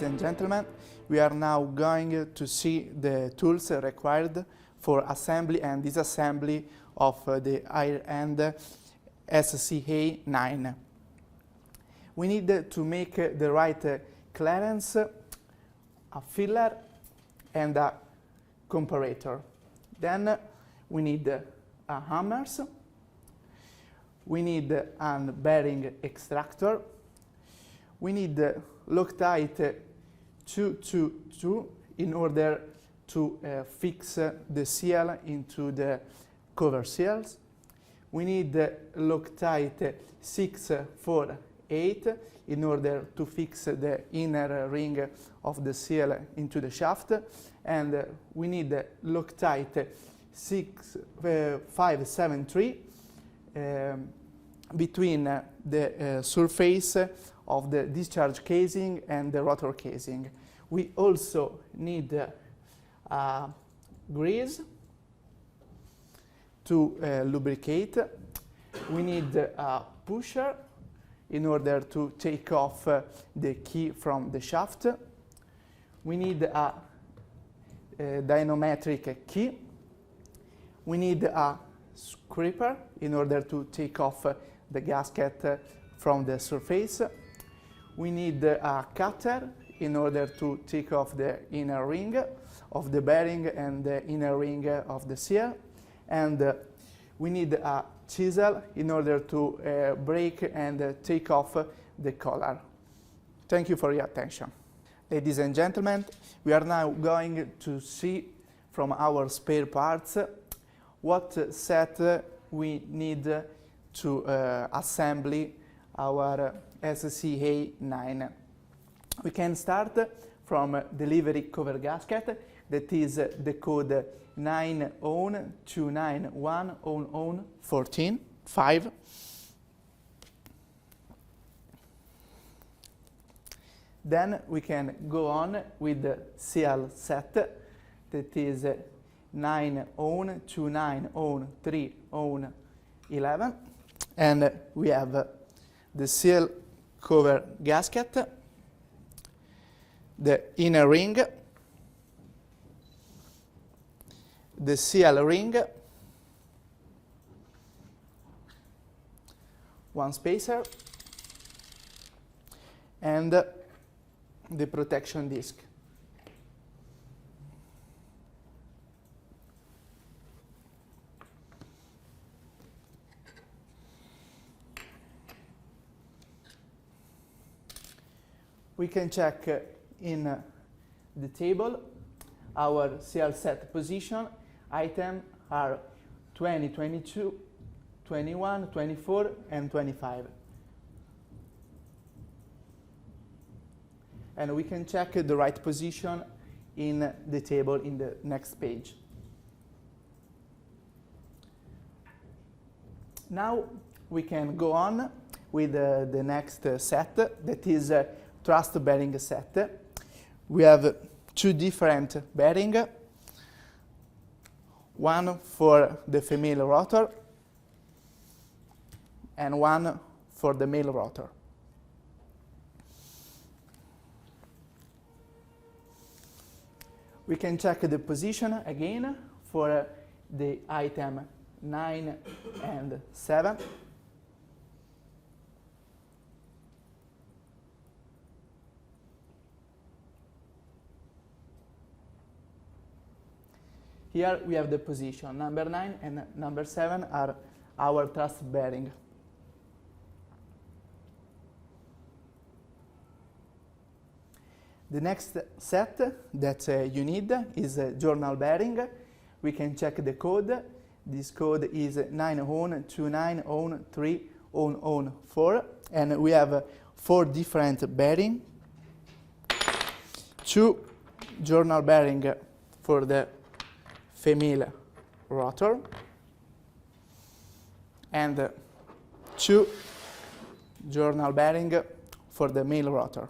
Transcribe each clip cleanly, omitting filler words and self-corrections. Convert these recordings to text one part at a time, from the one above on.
Ladies and gentlemen, we are now going to see the tools required for assembly and disassembly of the ایرند SCA9. We need to make the right clearance, a filler, and a comparator. Then we need hammers. We need a bearing extractor. We need Loctite 222 in order to fix the seal into the cover seals. We need Loctite 648 in order to fix the inner ring of the seal into the shaft. And we need Loctite 573 between the surface of the discharge casing and the rotor casing. We also need grease to lubricate. We need a pusher in order to take off the key from the shaft. We need a dynamometric key. We need a scraper in order to take off the gasket from the surface. We need a cutter in order to take off the inner ring of the bearing and the inner ring of the seal. And we need a chisel in order to break and take off the collar. Thank you for your attention. Ladies and gentlemen, we are now going to see from our spare parts what set we need to assemble our SCA9. We can start from delivery cover gasket, that is the code 9ON291ON14 Then we can go on with the seal set, that is 9ON29ON3ON11, and we have the seal cover gasket, the inner ring, the seal ring, one spacer, and the protection disc. We can check in the table our seal set position. Items are 20, 22, 21, 24, and 25. And we can check the right position in the table in the next page. Now we can go on with the next set, that is thrust bearing set. We have two different bearings, one for the female rotor and one for the male rotor. We can check the position again for the item 9 and 7. Here we have the position. Number 9 and number 7 are our thrust bearing. The next set that you need is a journal bearing. We can check the code. This code is 9ON29ON3ON4, and we have 4 different bearings. 2 journal bearing for the female rotor, and 2 journal bearing for the male rotor.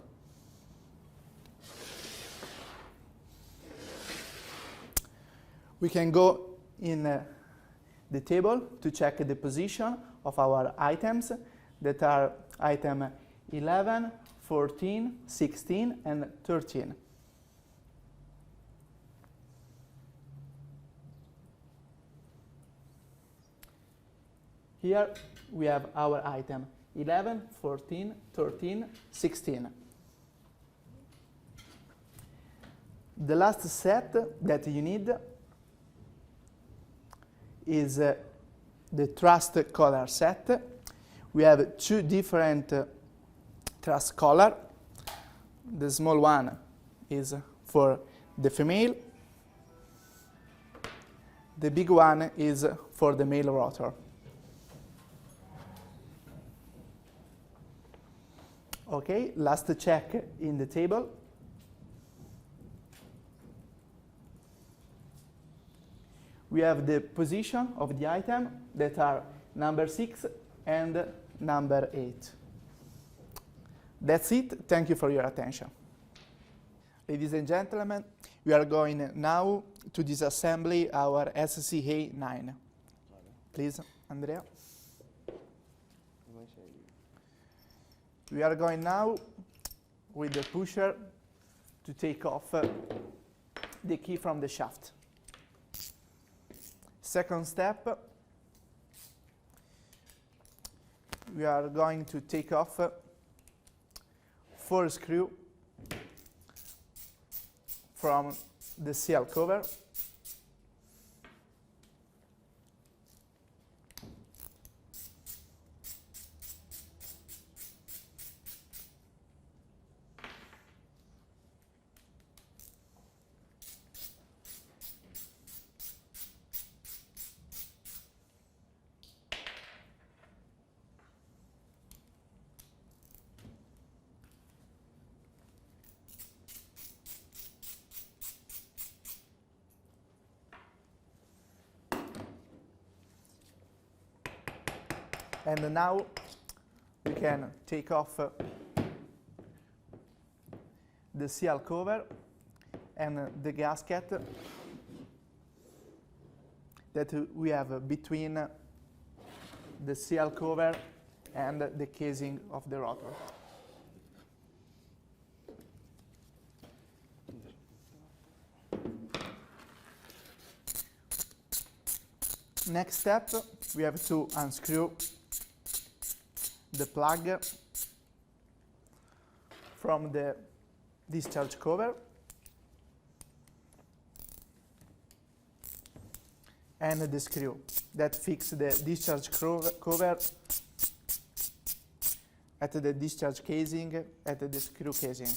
We can go in the table to check the position of our items that are item 11, 14, 16, and 13. Here we have our item 11, 14, 13, 16. The last set that you need is the trust color set. We have two different trust color. The small one is for the female. The big one is for the male rotor. Okay, last check in the table. We have the position of the item that are number 6 and number 8. That's it. Thank you for your attention. Ladies and gentlemen, we are going now to disassemble our SCA9. Please, Andrea. We are going now with the pusher to take off the key from the shaft. Second step, we are going to take off 4 screws from the seal cover. And now we can take off the seal cover and the gasket that we have between the seal cover and the casing of the rotor. Next step, we have to unscrew the plug from the discharge cover and the screw that fix the discharge cover at the discharge casing at the screw casing.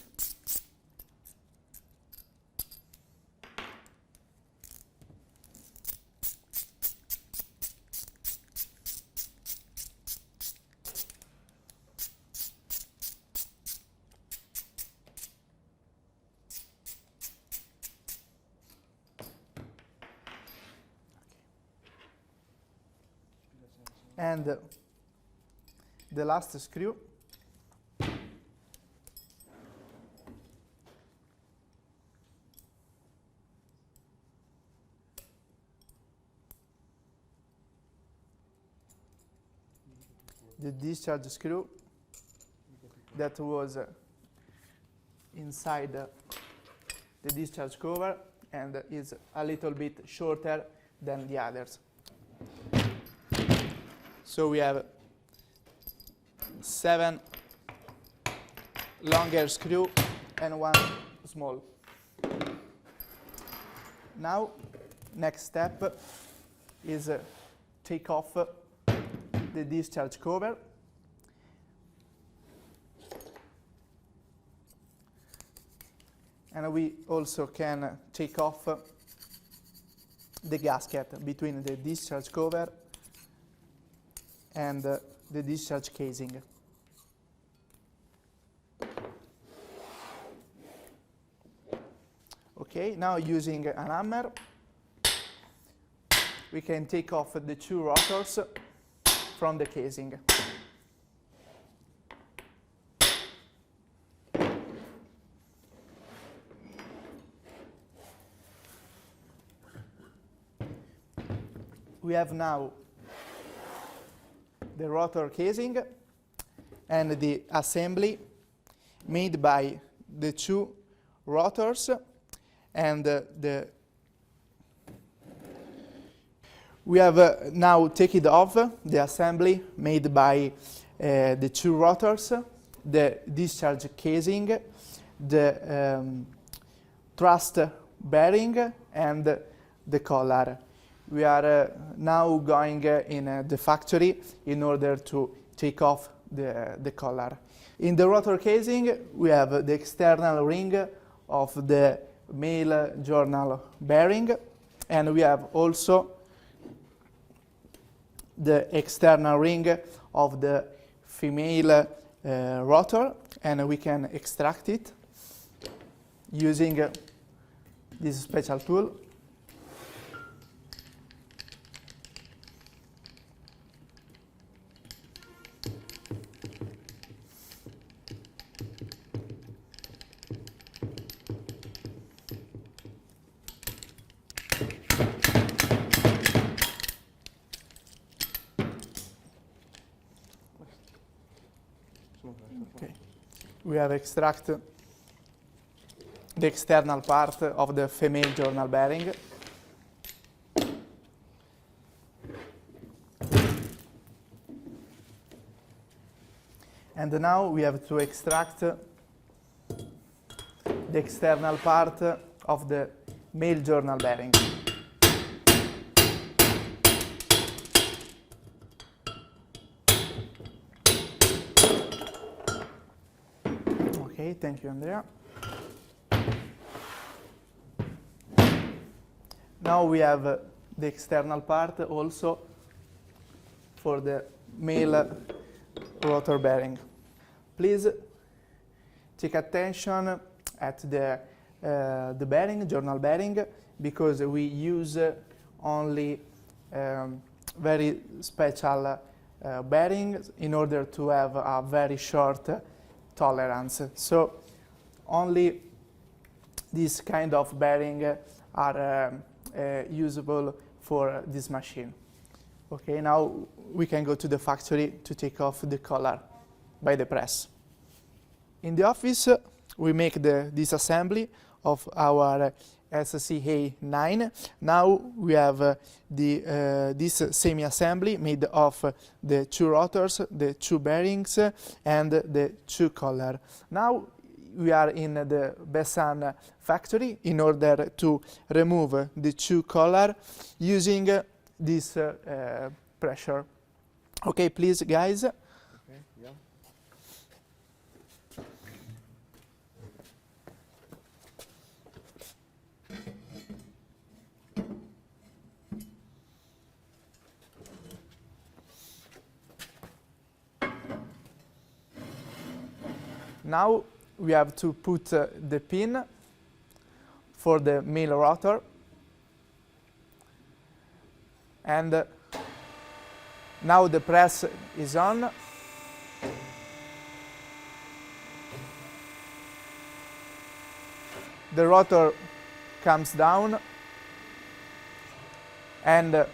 And the last screw the discharge screw that was inside the discharge cover and is a little bit shorter than the others. So we have 7 longer screw and 1 small. Now, next step is take off the discharge cover. And we also can take off the gasket between the discharge cover and the discharge casing. Okay, now using an hammer, we can take off the 2 rotors from the casing. We have now the rotor casing and the assembly made by the two rotors and we have now taken off the assembly made by the two rotors, the discharge casing, the thrust bearing, and the collar. We are now going in the factory in order to take off the collar. In the rotor casing, we have the external ring of the male journal bearing, and we have also the external ring of the female rotor, and we can extract it using this special tool. Okay. We have extracted the external part of the female journal bearing. And now we have to extract the external part of the male journal bearing. Okay, thank you, Andrea. Now we have the external part also for the male rotor bearing. Please take attention at the bearing, journal bearing, because we use only very special bearings in order to have a very short tolerance. So only this kind of bearing are usable for this machine. Okay, now we can go to the factory to take off the collar by the press. In the office, we make the disassembly of our SCA9. Now we have this semi-assembly made of the two rotors, the two bearings, and the two collar. Now we are in the Behsaan factory in order to remove the two collar using this pressure. Okay, please, guys. Okay, yeah. Now we have to put the pin for the male rotor, and now the press is on. The rotor comes down, and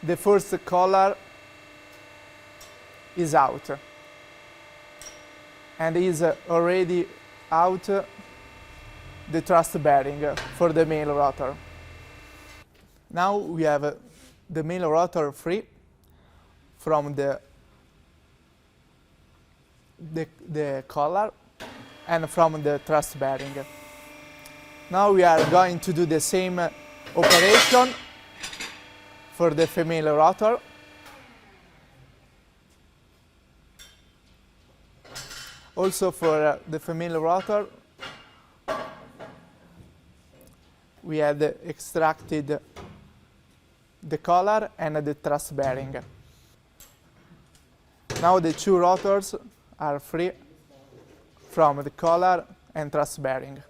the first collar is out, and is already out the thrust bearing for the male rotor. Now we have the male rotor free from the collar and from the thrust bearing. Now we are going to do the same operation for the female rotor. Also for the female rotor, we had extracted the collar and the thrust bearing. Now the two rotors are free from the collar and thrust bearing.